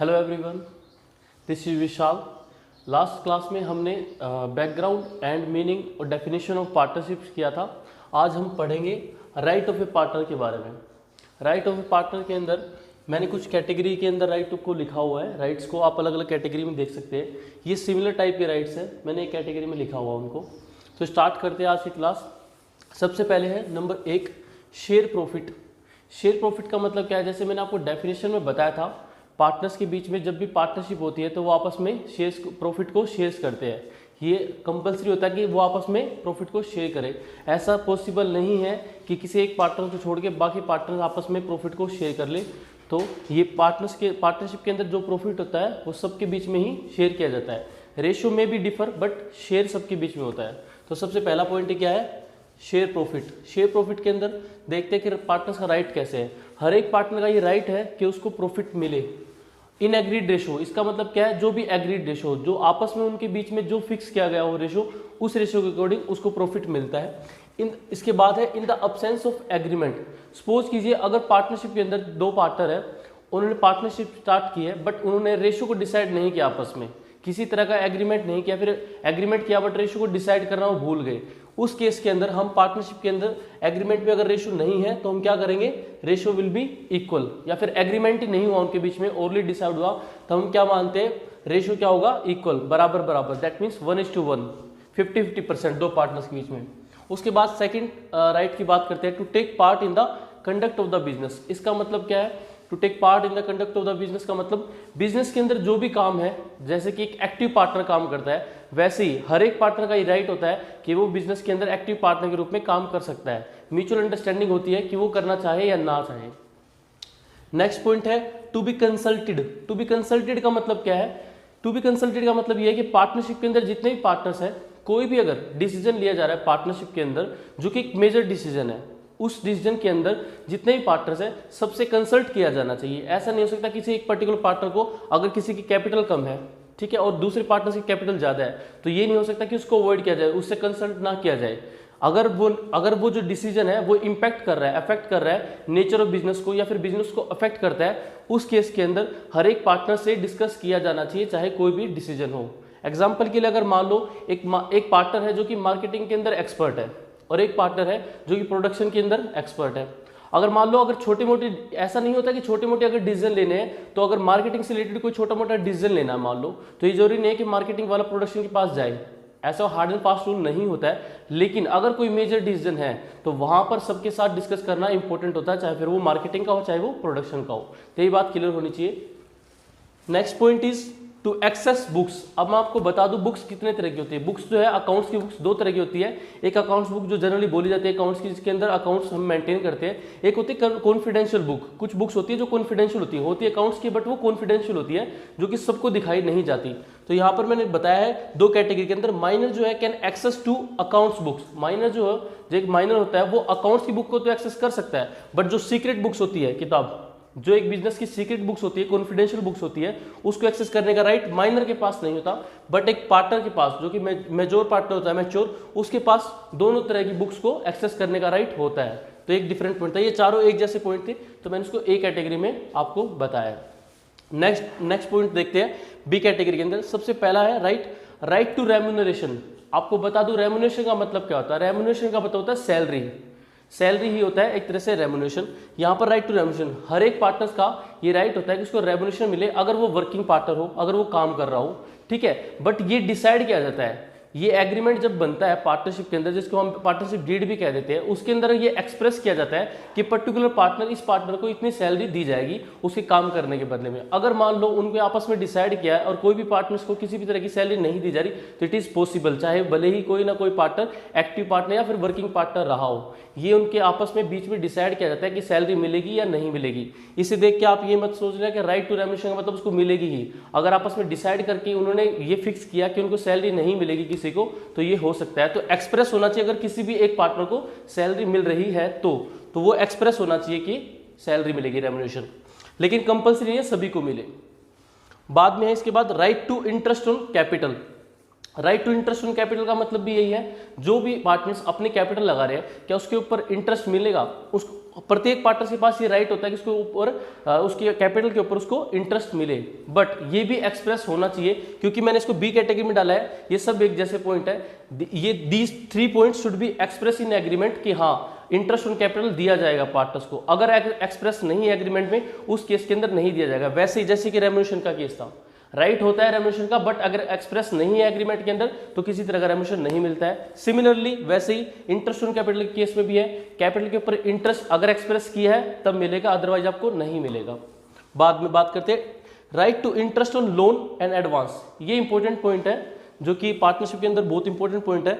Hello everyone, this is Vishal. Last class में हमने background and meaning और definition of partnerships किया था। आज हम पढ़ेंगे राइट ऑफ ए पार्टनर के बारे में। राइट ऑफ ए पार्टनर के अंदर मैंने कुछ कैटेगरी के अंदर राइट को लिखा हुआ है। राइट्स को आप अलग अलग कैटेगरी में देख सकते हैं। ये सिमिलर टाइप के राइट्स हैं, मैंने एक कैटेगरी में लिखा हुआ उनको। तो स्टार्ट करते हैं आज की क्लास। सबसे पहले है number 1, share profit. Share profit का मतलब क्या है? जैसे मैंने आपको डेफिनेशन में बताया था, पार्टनर्स के बीच में जब भी पार्टनरशिप होती है तो वो आपस में शेयर्स प्रॉफिट को शेयर्स करते हैं। ये कंपलसरी होता है कि वो आपस में प्रॉफिट को शेयर करें। ऐसा पॉसिबल नहीं है कि किसी एक पार्टनर को छोड़ के बाकी पार्टनर आपस में प्रॉफिट को शेयर कर ले। तो ये पार्टनरशिप के अंदर जो प्रॉफिट होता है वो सबके बीच में ही शेयर किया जाता है। रेशियो में भी डिफर, बट शेयर सबके बीच में होता है। तो सबसे पहला पॉइंट क्या है? Share profit. शेयर प्रॉफिट के अंदर देखते हैं कि पार्टनर्स का राइट कैसे है। हर एक पार्टनर का ये राइट है कि उसको प्रॉफिट मिले इन एग्रीड रेशो। इसका मतलब क्या है? जो भी एग्रीड रेशो, जो आपस में उनके बीच में जो फिक्स किया गया हो रेशो, उस रेशो के अकॉर्डिंग उसको प्रॉफिट मिलता है। इसके बाद है in the absence of agreement. Suppose कीजिए अगर पार्टनरशिप के अंदर दो पार्टनर है, उन्होंने पार्टनरशिप स्टार्ट की है बट उन्होंने रेशो को डिसाइड नहीं किया, आपस में किसी तरह का एग्रीमेंट नहीं किया, फिर एग्रीमेंट किया बट रेशो को डिसाइड करना वो भूल गए। उस केस के अंदर हम पार्टनरशिप के अंदर एग्रीमेंट में अगर रेशो नहीं है तो हम क्या करेंगे? Ratio will be equal. या फिर एग्रीमेंट ही नहीं हुआ उनके बीच में, ओरली डिसाइड हुआ, तो हम क्या मानते हैं? रेशो क्या होगा? इक्वल, बराबर बराबर। दैट मीन्स 1:1, 50-50% दो पार्टनर्स के बीच में। उसके बाद सेकंड राइट की बात करते हैं, to take part in the conduct of the business. इसका मतलब क्या है? To take part in the conduct of the business का मतलब बिजनेस के अंदर जो भी काम है, जैसे कि एक एक्टिव पार्टनर काम करता है, वैसे ही हर एक पार्टनर का ये राइट होता है कि वो बिजनेस के अंदर एक्टिव पार्टनर के रूप में काम कर सकता है। म्यूचुअल अंडरस्टैंडिंग होती है कि वो करना चाहे या ना चाहे। नेक्स्ट पॉइंट है to be consulted. To be consulted का मतलब क्या है? टू बी कंसल्टेड का मतलब ये है कि पार्टनरशिप के अंदर जितने भी पार्टनर्स हैं, कोई भी अगर डिसीजन लिया जा रहा है पार्टनरशिप के अंदर जो कि एक मेजर डिसीजन है, उस डिसीजन के अंदर जितने भी पार्टनर्स हैं सबसे कंसल्ट किया जाना चाहिए। ऐसा नहीं हो सकता किसी एक पर्टिकुलर पार्टनर को, अगर किसी की कैपिटल कम है, ठीक है, और दूसरे पार्टनर की कैपिटल ज्यादा है, तो ये नहीं हो सकता कि उसको अवॉइड किया जाए, उससे कंसल्ट ना किया जाए। अगर वो जो डिसीजन है वो इम्पैक्ट कर रहा है, अफेक्ट कर रहा है नेचर ऑफ बिजनेस को, या फिर बिजनेस को अफेक्ट करता है, उस केस के अंदर हर एक पार्टनर से डिस्कस किया जाना चाहिए, चाहे कोई भी डिसीजन हो। एग्जाम्पल के लिए अगर मान लो एक पार्टनर है जो कि मार्केटिंग के अंदर एक्सपर्ट है, और एक पार्टनर है जो कि प्रोडक्शन के अंदर एक्सपर्ट है। अगर मान लो अगर छोटे मोटे, ऐसा नहीं होता कि छोटे मोटे अगर डिसीजन लेने हैं, तो अगर मार्केटिंग से रिलेटेड कोई छोटा मोटा डिसीजन लेना है मान लो, तो ये जरूरी नहीं है कि मार्केटिंग वाला प्रोडक्शन के पास जाए। ऐसा हार्ड एंड फास्ट रूल नहीं होता है। लेकिन अगर कोई मेजर डिसीजन है तो वहां पर सबके साथ डिस्कस करना इंपॉर्टेंट होता है, चाहे फिर वो मार्केटिंग का हो चाहे वो प्रोडक्शन का हो। तो ये बात क्लियर होनी चाहिए। Next point is to access books. अब मैं आपको बता दूं बुक्स कितने तरह की होती है। बुक्स जो है, अकाउंट्स की बुक्स दो तरह की होती है। एक अकाउंट्स बुक जो जनरली बोली जाती है अकाउंट्स की, जिसके अंदर अकाउंट्स हम मेंटेन करते हैं। एक होती है कॉन्फिडेंशियल बुक। कुछ बुक्स होती है जो कॉन्फिडेंशियल होती है अकाउंट्स की, बट वो कॉन्फिडेंशियल होती है, जो कि सबको दिखाई नहीं जाती। तो यहाँ पर मैंने बताया है दो कैटेगरी के अंदर। माइनर जो है can access to accounts books. Minor जो है, जो एक माइनर होता है वो अकाउंट्स की बुक को तो एक्सेस कर सकता है, बट जो सीक्रेट बुक्स होती है, किताब जो एक बिजनेस की सीक्रेट बुक्स होती है, कॉन्फिडेंशियल बुक्स होती है, उसको एक्सेस करने का राइट माइनर के पास नहीं होता, बट एक पार्टनर के पास, जो कि मेजोर पार्टनर होता है, मैच्योर, उसके पास दोनों तरह की बुक्स को एक्सेस करने का राइट होता है। तो एक डिफरेंट पॉइंट था। ये चारों एक जैसे पॉइंट थे, तो मैंने इसको ए कैटेगरी में आपको बताया। नेक्स्ट पॉइंट देखते हैं बी कैटेगरी के अंदर। सबसे पहला है राइट टू रेम्यूनरेशन। आपको बता दूं रेम्यूनरेशन का मतलब क्या होता है। रेम्यूनरेशन का मतलब होता है सैलरी ही होता है एक तरह से रेम्यूनरेशन। यहाँ पर राइट टू रेम्यूनरेशन, हर एक पार्टनर्स का ये राइट होता है कि उसको रेम्यूनरेशन मिले, अगर वो वर्किंग पार्टनर हो, अगर वो काम कर रहा हो, ठीक है। बट ये डिसाइड किया जाता है, ये एग्रीमेंट जब बनता है पार्टनरशिप के अंदर, जिसको हम पार्टनरशिप डीड भी कह देते हैं, उसके अंदर ये एक्सप्रेस किया जाता है कि पर्टिकुलर पार्टनर, इस पार्टनर को इतनी सैलरी दी जाएगी उसके काम करने के बदले में। अगर मान लो उनके आपस में डिसाइड किया है और कोई भी पार्टनर्स को किसी भी तरह की सैलरी नहीं दी जा रही, तो इट इज पॉसिबल, चाहे भले ही कोई ना कोई पार्टनर एक्टिव पार्टनर या फिर वर्किंग पार्टनर रहा हो, ये उनके आपस में बीच में डिसाइड किया जाता है कि सैलरी मिलेगी या नहीं मिलेगी। इसे देख के आप ये मत सोच रहे कि राइट टू रेम्यूनरेशन का मतलब उसको मिलेगी ही। अगर आपस में डिसाइड करके उन्होंने ये फिक्स किया कि उनको सैलरी नहीं मिलेगी किसी को, तो ये हो सकता है। तो एक्सप्रेस होना चाहिए, अगर किसी भी एक पार्टनर को सैलरी मिल रही है तो वो एक्सप्रेस होना चाहिए कि सैलरी मिलेगी, रेम्यूनरेशन। लेकिन कंपल्सरी है सभी को मिले। बाद में है इसके बाद right to interest on capital. Right to interest on capital का मतलब भी यही है, जो भी पार्टनर्स अपने कैपिटल लगा रहे हैं क्या उसके ऊपर इंटरेस्ट मिलेगा, उस प्रत्येक पार्टनर के पास ये राइट होता है कि उसके ऊपर उसके कैपिटल के ऊपर उसको इंटरेस्ट मिले। बट ये भी एक्सप्रेस होना चाहिए, क्योंकि मैंने इसको बी कैटेगरी में डाला है, ये सब एक जैसे पॉइंट है, ये these 3 points should be express in agreement कि हाँ इंटरेस्ट ऑन कैपिटल दिया जाएगा पार्टनर्स को। अगर एक्सप्रेस नहीं है एग्रीमेंट में, उस केस के अंदर नहीं दिया जाएगा। वैसे ही जैसे कि रेम्यूनरेशन का केस था, राइट होता है रेम्यूनरेशन का, बट अगर एक्सप्रेस नहीं है एग्रीमेंट के अंदर तो किसी तरह का रेम्यूनरेशन नहीं मिलता है। सिमिलरली वैसे ही इंटरेस्ट ऑन कैपिटल के केस में भी है, कैपिटल के ऊपर इंटरेस्ट अगर एक्सप्रेस किया है तब मिलेगा, अदरवाइज आपको नहीं मिलेगा। बाद में बात करते हैं right to interest on loan and advance. ये इंपॉर्टेंट पॉइंट है जो कि पार्टनरशिप के अंदर बहुत इंपॉर्टेंट पॉइंट है।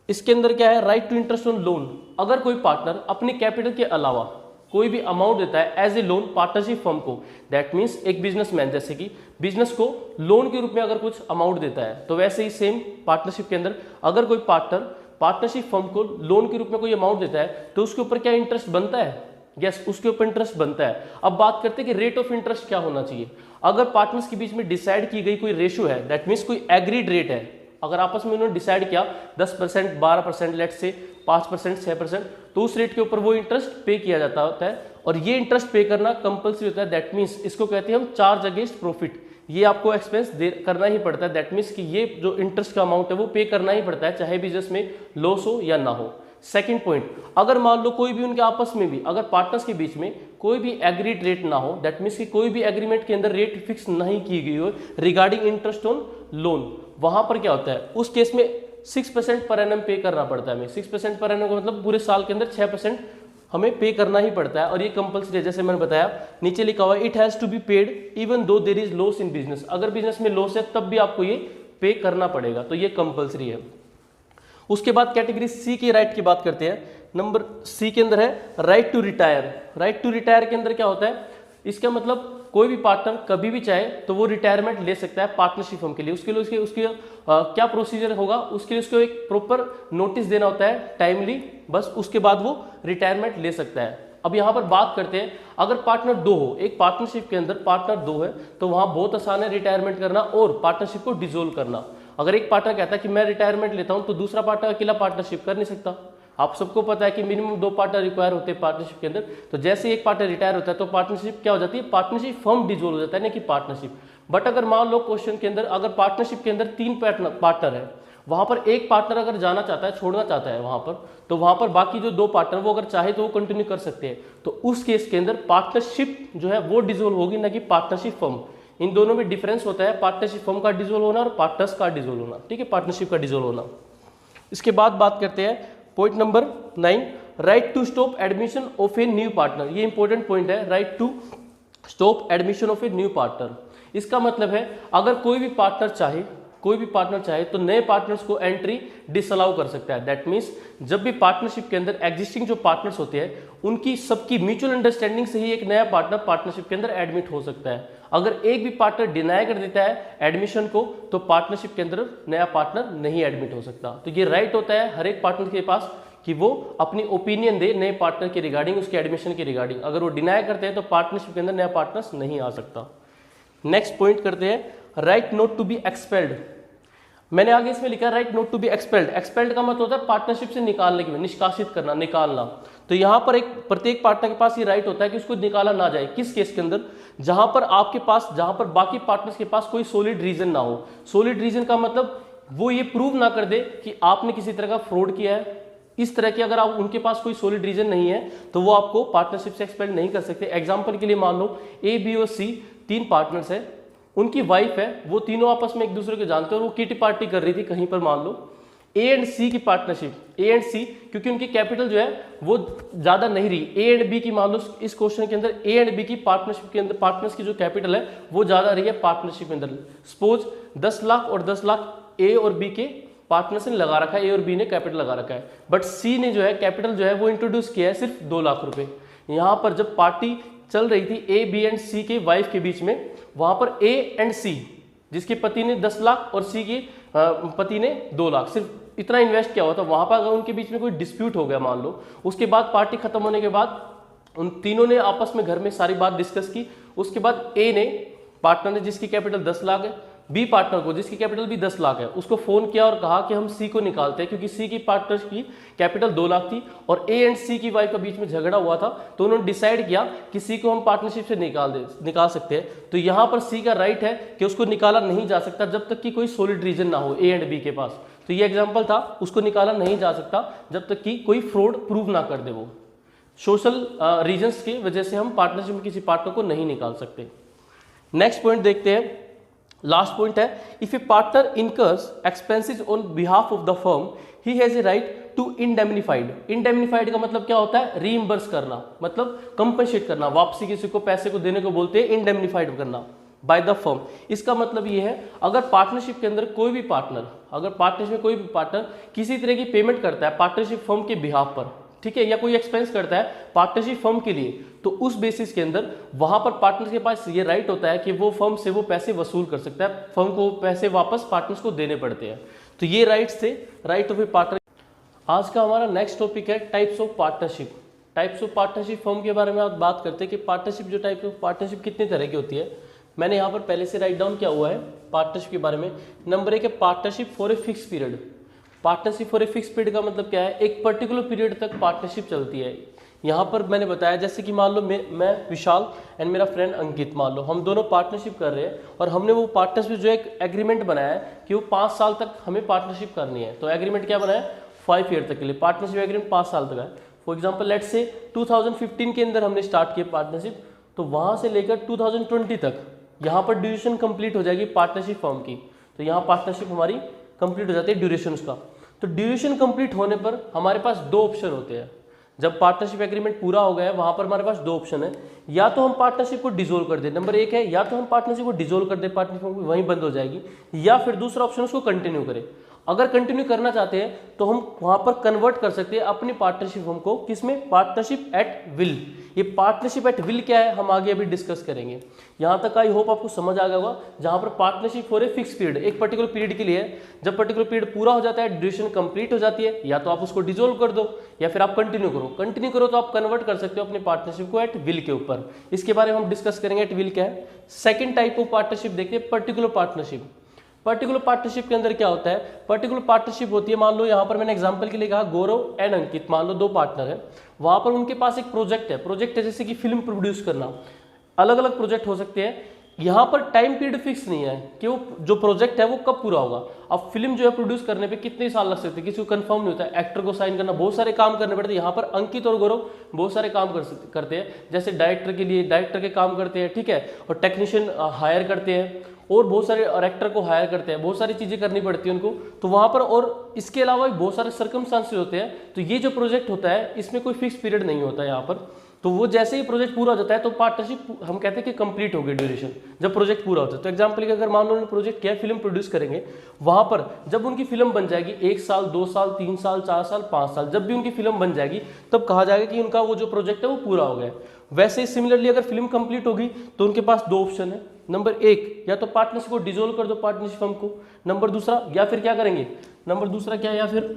इसके अंदर क्या है, right to interest on loan. अगर कोई पार्टनर अपने कैपिटल के अलावा कोई भी अमाउंट देता है as a loan partnership firm को, दैट मीन्स एक बिजनेसमैन जैसे कि बिजनेस को लोन के रूप में अगर कुछ अमाउंट देता है, तो वैसे ही सेम पार्टनरशिप के अंदर अगर कोई पार्टनर पार्टनरशिप फर्म को लोन के रूप में कोई अमाउंट देता है तो उसके ऊपर क्या इंटरेस्ट बनता है? यस, उसके ऊपर इंटरेस्ट बनता है। अब बात करते हैं कि रेट ऑफ इंटरेस्ट क्या होना चाहिए। अगर पार्टनर्स के बीच में डिसाइड की गई कोई रेशियो है, दैट मीन्स कोई एग्रीड रेट है, अगर आपस में उन्होंने डिसाइड किया 10%, 12%, लेट से 5%, 6%, तो उस रेट के ऊपर वो इंटरेस्ट पे किया जाता होता है। और ये इंटरेस्ट पे करना कंपल्सरी होता है, दैट मीन्स इसको कहते हैं हम चार्ज अगेंस्ट प्रॉफिट। ये आपको एक्सपेंस करना ही पड़ता है, दैट मीन्स कि ये जो इंटरेस्ट का अमाउंट है वो पे करना ही पड़ता है, चाहे बिजनेस में लॉस हो या ना हो। सेकंड पॉइंट, अगर मान लो कोई भी उनके आपस में भी अगर पार्टनर्स के बीच में कोई भी एग्रीड रेट ना हो, दैट मीन्स कि कोई भी एग्रीमेंट के अंदर रेट फिक्स नहीं की गई हो रिगार्डिंग इंटरेस्ट ऑन लोन, वहां पर क्या होता है, उस केस में 6% पर एनम पे करना पड़ता है हमें। 6% पर एनम का मतलब पूरे साल के अंदर 6% हमें पे करना ही पड़ता है, और ये कंपल्सरी है। जैसे मैंने बताया नीचे लिखा हुआ है, it has to be paid even though there is loss in business. अगर बिजनेस में लॉस है तब भी आपको ये पे करना पड़ेगा, तो ये कंपल्सरी है। उसके बाद कैटेगरी सी की राइट की बात करते हैं। नंबर सी के अंदर है right to retire. Right to retire के अंदर क्या होता है, इसका मतलब कोई भी पार्टनर कभी भी चाहे तो वो रिटायरमेंट ले सकता है पार्टनरशिप फर्म के लिए। उसके लिए उसके क्या प्रोसीजर होगा, उसके लिए उसको एक प्रॉपर नोटिस देना होता है टाइमली, बस उसके बाद वो रिटायरमेंट ले सकता है। अब यहाँ पर बात करते हैं, अगर पार्टनर 2 हो, एक पार्टनरशिप के अंदर पार्टनर 2 है, तो वहाँ बहुत आसान है रिटायरमेंट करना और पार्टनरशिप को डिसोल्व करना। अगर एक पार्टनर कहता है कि मैं रिटायरमेंट लेता हूँ, तो दूसरा पार्टनर अकेला पार्टनरशिप कर नहीं सकता। आप सबको पता है कि मिनिमम 2 पार्टनर रिक्वायर होते हैं पार्टनरशिप के अंदर। तो जैसे एक पार्टनर रिटायर होता है तो पार्टनरशिप क्या हो जाती है, पार्टनरशिप फर्म डिसोल्व हो जाता है, ना कि पार्टनरशिप। बट अगर मान लो क्वेश्चन के अंदर अगर पार्टनरशिप के अंदर 3 पार्टनर है, वहां पर एक पार्टनर अगर जाना चाहता है, छोड़ना चाहता है वहां पर, तो वहां पर बाकी जो 2 पार्टनर वो अगर चाहे तो वो कंटिन्यू कर सकते हैं। तो उस केस के अंदर पार्टनरशिप जो है वो डिसोल्व होगी, ना कि पार्टनरशिप फर्म। इन दोनों में डिफरेंस होता है, पार्टनरशिप फर्म का डिसोल्व होना और पार्टनर्स का डिसोल्व होना, ठीक है, पार्टनरशिप का डिसोल्व होना। इसके बाद बात करते हैं point number 9, right to stop admission of a new partner. ये इंपॉर्टेंट पॉइंट है, right to stop admission of a new partner. इसका मतलब है अगर कोई भी पार्टनर चाहे तो नए पार्टनर्स को एंट्री डिसअलाउ कर सकता है। दैट मीन्स जब भी पार्टनरशिप के अंदर एग्जिस्टिंग जो पार्टनर्स होते हैं उनकी सबकी म्यूचुअल अंडरस्टैंडिंग से ही एक नया पार्टनर पार्टनरशिप के अंदर एडमिट हो सकता है। अगर एक भी पार्टनर डिनाई कर देता है एडमिशन को, तो पार्टनरशिप के अंदर नया पार्टनर नहीं एडमिट हो सकता। तो ये राइट होता है हर एक पार्टनर के पास कि वो अपनी ओपिनियन दे नए पार्टनर के रिगार्डिंग, उसके एडमिशन के रिगार्डिंग। अगर वो डिनाई करते हैं तो पार्टनरशिप के अंदर नया पार्टनर्स नहीं आ सकता। नेक्स्ट पॉइंट करते हैं, right not to be expelled. मैंने आगे इसमें लिखा right not to be expelled. Expelled का मतलब होता है पार्टनरशिप से निकालने के लिए, निष्कासित करना, निकालना। तो यहाँ पर एक प्रत्येक पार्टनर के पास ये राइट होता है कि उसको निकाला ना जाए। किस केस के अंदर, जहां पर बाकी पार्टनर्स के पास कोई सॉलिड रीजन ना हो। सॉलिड रीजन का मतलब वो ये प्रूव ना कर दे कि आपने किसी तरह का फ्रॉड किया है। इस तरह की अगर आप उनके पास कोई सॉलिड रीजन नहीं है तो वो आपको पार्टनरशिप से एक्सपेल्ड नहीं कर सकते। एग्जांपल के लिए मान लो ए, बी और सी 3 पार्टनर्स है, उनकी वाइफ है, वो तीनों आपस में एक दूसरे को जानते हैं और वो किटी पार्टी कर रही थी कहीं पर, मान लो ए एंड सी की पार्टनरशिप, ए एंड सी, क्योंकि उनकी कैपिटल जो है वो ज्यादा नहीं रही। ए एंड बी की मान लो इस क्वेश्चन के अंदर ए एंड बी की पार्टनरशिप के अंदर पार्टनर्स की जो कैपिटल है वो ज्यादा रही है पार्टनरशिप के अंदर। सपोज 10 लाख और 10 लाख ए और बी के पार्टनर्स ने लगा रखा है, ए और बी ने कैपिटल लगा रखा है, बट सी ने जो है कैपिटल जो है वो इंट्रोड्यूस किया है सिर्फ 2 लाख रुपए। यहाँ पर जब पार्टी चल रही थी ए, बी एंड सी के वाइफ के बीच में, वहां पर ए एंड सी जिसके पति ने 10 लाख और सी के पति ने 2 लाख, सिर्फ इतना इन्वेस्ट किया हुआ था। वहां पर अगर उनके बीच में कोई डिस्प्यूट हो गया मान लो, उसके बाद पार्टी खत्म होने के बाद उन तीनों ने आपस में घर में सारी बात डिस्कस की। उसके बाद ए ने, पार्टनर ने जिसकी कैपिटल 10 लाख है, बी पार्टनर को, जिसकी कैपिटल भी 10 लाख है, उसको फोन किया और कहा कि हम सी को निकालते हैं, क्योंकि सी की पार्टनर की कैपिटल 2 लाख थी और ए एंड सी की वाइफ का बीच में झगड़ा हुआ था, तो उन्होंने डिसाइड किया कि सी को हम पार्टनरशिप से निकाल सकते हैं। तो यहाँ पर सी का राइट है कि उसको निकाला नहीं जा सकता जब तक कि कोई सॉलिड रीजन ना हो ए एंड बी के पास। तो ये एग्जाम्पल था, उसको निकाला नहीं जा सकता जब तक कि कोई फ्रॉड प्रूव ना कर दे। वो सोशल रीजन्स की वजह से हम पार्टनरशिप में किसी पार्टनर को नहीं निकाल सकते। नेक्स्ट पॉइंट देखते हैं, लास्ट पॉइंट है, if a partner incurs expenses on behalf of the firm he has a right to indemnified. Indemnified का मतलब क्या होता है, रीइंबर्स करना, मतलब कंपनसेट करना, वापसी किसी को पैसे को देने को बोलते हैं इंडेमनीफाइड करना बाय द फर्म। इसका मतलब ये है, अगर पार्टनरशिप के अंदर कोई भी पार्टनर, अगर पार्टनरशिप में कोई भी पार्टनर किसी तरह की पेमेंट करता है पार्टनरशिप फर्म के बिहाफ पर, ठीक है, या कोई एक्सपेंस करता है पार्टनरशिप फर्म के लिए, तो उस बेसिस के अंदर वहां पर पार्टनर के पास ये राइट होता है कि वो फर्म से वो पैसे वसूल कर सकता है, फर्म को पैसे वापस पार्टनर्स को देने पड़ते हैं। तो ये राइट्स थे, राइट ऑफ ए पार्टनर। आज का हमारा नेक्स्ट टॉपिक है types of partnership. Types of partnership firm के बारे में आप बात करते हैं कि पार्टनरशिप, जो टाइप ऑफ पार्टनरशिप कितने तरह की होती है। मैंने यहाँ पर पहले से राइट डाउन किया हुआ है पार्टनरशिप के बारे में। नंबर 1 है partnership for a fix period. Partnership for a fix period का मतलब क्या है, एक पर्टिकुलर पीरियड तक पार्टनरशिप चलती है। यहाँ पर मैंने बताया, जैसे कि मान लो मैं विशाल एंड मेरा फ्रेंड अंकित, मान लो हम दोनों पार्टनरशिप कर रहे हैं और हमने वो पार्टनरशिप जो एक एग्रीमेंट बनाया है कि वो 5 साल तक हमें पार्टनरशिप करनी है। तो एग्रीमेंट क्या बनाया है, 5 ईयर तक के लिए पार्टनरशिप एग्रीमेंट 5 साल तक है। फॉर एग्जाम्पल लेट से 2015 के अंदर हमने स्टार्ट किया पार्टनरशिप, तो वहाँ से लेकर 2020 तक यहाँ पर ड्यूरेशन कंप्लीट हो जाएगी पार्टनरशिप फर्म की। तो यहाँ पार्टनरशिप हमारी कंप्लीट हो जाती है ड्यूरेशन उसका। तो ड्यूरेशन कंप्लीट होने पर हमारे पास 2 ऑप्शन होते हैं। जब पार्टनरशिप एग्रीमेंट पूरा हो गया है, वहां पर हमारे पास 2 ऑप्शन है, या तो हम पार्टनरशिप को डिसोल्व कर दें, नंबर 1 है, या तो हम पार्टनरशिप को डिसोल्व कर दें, पार्टनरशिप वहीं बंद हो जाएगी, या फिर दूसरा ऑप्शन उसको कंटिन्यू करें। अगर कंटिन्यू करना चाहते हैं तो हम वहां पर कन्वर्ट कर सकते हैं अपनी पार्टनरशिप फर्म को, किसमें, पार्टनरशिप एट विल। ये पार्टनरशिप एट विल क्या है, हम आगे अभी डिस्कस करेंगे। यहां तक आई होप आपको समझ आ गया होगा। जहां पर partnership for a fix period, एक पर्टिकुलर पीरियड के लिए है, जब पर्टिकुलर पीरियड पूरा हो जाता है, ड्यूरेशन कंप्लीट हो जाती है, या तो आप उसको डिसोल्व कर दो या फिर आप कंटिन्यू करो। कंटिन्यू करो तो आप कन्वर्ट कर सकते हो अपनी पार्टनरशिप को एट विल के ऊपर। इसके बारे में हम डिस्कस करेंगे एट विल क्या है। सेकंड टाइप ऑफ पार्टनरशिप देखते हैं, पर्टिकुलर पार्टनरशिप। पर्टिकुलर पार्टनरशिप के अंदर क्या होता है, पर्टिकुलर पार्टनरशिप होती है, मान लो यहाँ पर मैंने एग्जांपल के लिए कहा गौरव एंड अंकित, मान लो 2 पार्टनर है, वहां पर उनके पास एक प्रोजेक्ट है जैसे कि फिल्म प्रोड्यूस करना, अलग अलग प्रोजेक्ट हो सकते हैं। यहाँ पर टाइम पीरियड फिक्स नहीं है कि वो जो प्रोजेक्ट है वो कब पूरा होगा। अब फिल्म जो है प्रोड्यूस करने पे कितने साल लग सकते हैं, किसी को कंफर्म नहीं होता है, एक्टर को साइन करना, बहुत सारे काम करने पड़ते हैं। यहाँ पर अंकित और गौरव बहुत सारे काम करते हैं, जैसे डायरेक्टर के लिए डायरेक्टर के काम करते हैं, ठीक है, और टेक्नीशियन हायर करते हैं, और बहुत सारे एक्टर को हायर करते हैं, बहुत सारी चीजें करनी पड़ती है उनको। तो वहां पर, और इसके अलावा बहुत सारे सर्कमस्टांसेस होते हैं। तो ये जो प्रोजेक्ट होता है इसमें कोई फिक्स पीरियड नहीं होता है यहाँ पर। तो वो जैसे ही प्रोजेक्ट पूरा हो जाता है तो पार्टनरशिप हम कहते हैं कि कंप्लीट हो गई ड्यूरेशन, जब प्रोजेक्ट पूरा होता है। तो एग्जांपल के अगर मान लो उन्होंने प्रोजेक्ट किया फिल्म प्रोड्यूस करेंगे, वहां पर जब उनकी फिल्म बन जाएगी 1 साल 2 साल 3 साल 4 साल 5 साल, जब भी उनकी फिल्म बन जाएगी तब कहा जाएगा कि उनका वो जो प्रोजेक्ट है वो पूरा हो गया। वैसे ही सिमिलरली अगर फिल्म कंप्लीट होगी तो उनके पास 2 ऑप्शन है, नंबर 1 या तो पार्टनरशिप को डिसोल्व कर दो पार्टनरशिप फर्म को, नंबर दूसरा, या फिर क्या करेंगे, नंबर दूसरा क्या, या फिर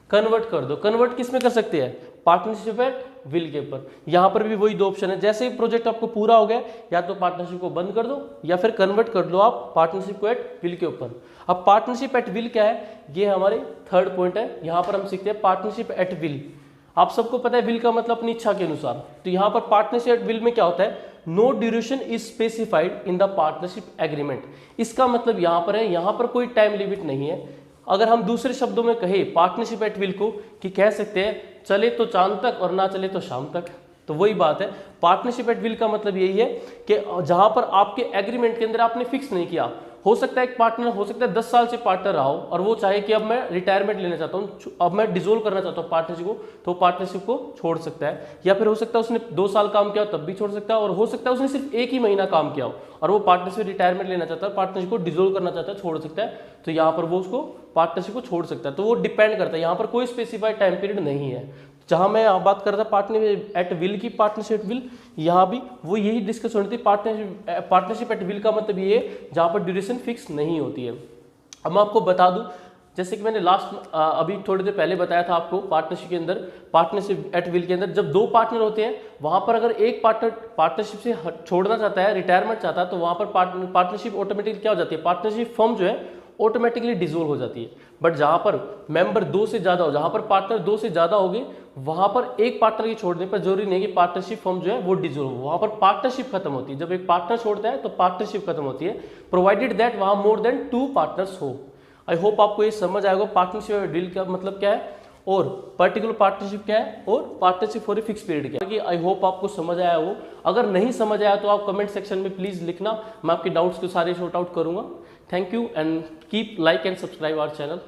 कन्वर्ट कर दो। कन्वर्ट किस में कर सकते हैं, पार्टनरशिप एट विल के ऊपर। यहां पर भी वही 2 ऑप्शन है, जैसे ही प्रोजेक्ट आपको पूरा हो गया या तो पार्टनरशिप को बंद कर दो या फिर कन्वर्ट कर लो आप पार्टनरशिप को एट विल के ऊपर। अब पार्टनरशिप एट विल क्या है, ये हमारे थर्ड पॉइंट है। यहां पर हम सीखते हैं पार्टनरशिप एट विल। आप सबको पता है विल का मतलब अपनी इच्छा के अनुसार। तो यहां पर पार्टनरशिप एट विल में क्या होता है, no duration is specified in the partnership agreement. इसका मतलब यहां पर है, यहां पर कोई टाइम लिमिट नहीं है। अगर हम दूसरे शब्दों में कहें पार्टनरशिप एट विल को, कि कह सकते हैं चले तो चांद तक और ना चले तो शाम तक, तो वही बात है। पार्टनरशिप एट विल का मतलब यही है कि जहां पर आपके एग्रीमेंट के अंदर आपने फिक्स नहीं किया, हो सकता है एक पार्टनर हो सकता है 10 साल से पार्टनर रहा हो और वो चाहे कि अब मैं रिटायरमेंट लेना चाहता हूँ, अब मैं डिसोल्व करना चाहता हूँ पार्टनरशिप को, तो पार्टनरशिप को छोड़ सकता है। या फिर हो सकता है उसने 2 साल काम किया हो तब भी छोड़ सकता है, और हो सकता है उसने सिर्फ 1 ही महीना काम किया हो और वो पार्टनरशिप रिटायरमेंट लेना चाहता है, पार्टनरशिप को डिसोल्व करना चाहता है, छोड़ सकता है। तो यहाँ पर वो उसको पार्टनरशिप को छोड़ सकता है। तो वो डिपेंड करता है, यहाँ पर कोई स्पेसिफाइड टाइम पीरियड नहीं है। जहां मैं बात कर रहा था पार्टनर एट विल की, पार्टनरशिप एट विल, यहाँ भी वो यही डिस्कस होनी थी। पार्टनरशिप एट विल का मतलब ये है जहां पर ड्यूरेशन फिक्स नहीं होती है। अब मैं आपको बता दूं, जैसे कि मैंने अभी थोड़ी देर पहले बताया था आपको, पार्टनरशिप के अंदर, पार्टनरशिप एट विल के अंदर जब दो पार्टनर होते हैं, वहां पर अगर एक पार्टनर पार्टनरशिप से छोड़ना चाहता है, रिटायरमेंट चाहता है, तो वहां पर पार्टनरशिप ऑटोमेटिकली क्या हो जाती है, पार्टनरशिप फर्म जो है ऑटोमेटिकली डिसोल्व हो जाती है। बट जहां पर मेंबर दो से ज्यादा हो, जहां पर पार्टनर दो से ज्यादा होगी, वहां पर एक पार्टनर के छोड़ने पर जरूरी नहीं कि पार्टनरशिप फर्म जो है वो डिसोल्व हो, वहां पर पार्टनरशिप खत्म होती है। जब एक पार्टनर छोड़ता है तो पार्टनरशिप खत्म होती है, प्रोवाइडेड दैट वहां मोर देन 2 पार्टनर्स हो। आई होप आपको ये समझ आएगा पार्टनरशिप डील का मतलब क्या है और पर्टिकुलर पार्टनरशिप क्या है और partnership for a fix period क्या है। आई होप आपको समझ आया हो। अगर नहीं समझ आया तो आप कमेंट सेक्शन में प्लीज लिखना, मैं आपके डाउट्स को सारे शॉर्ट आउट करूंगा। Thank you and keep like and subscribe our channel.